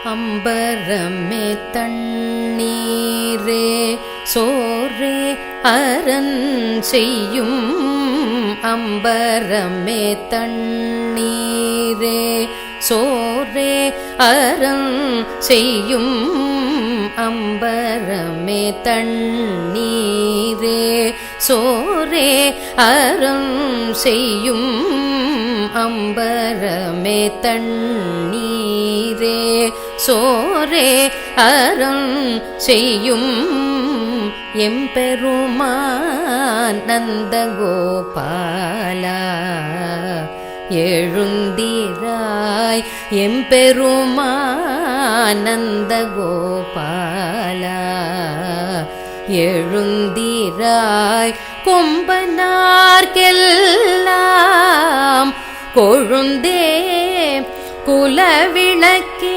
அம்பரமே தண்ணீரே சோரே அரண் செய்யும். அம்பரமே தண்ணீரே சோரே அரண் செய்யும். அம்பரமே தண்ணீரே சோரே அரண் செய்யும். அம்பரமே தண்ணீரே சோரே அரண் செய்யும். எம்பெருமான் நந்தகோபாலா எழுந்திராய். எம்பெருமான் நந்தகோபாலா எழுந்திராய். கொம்பனார்க்கெல்லாம் கொழுந்தே குலவிளக்கே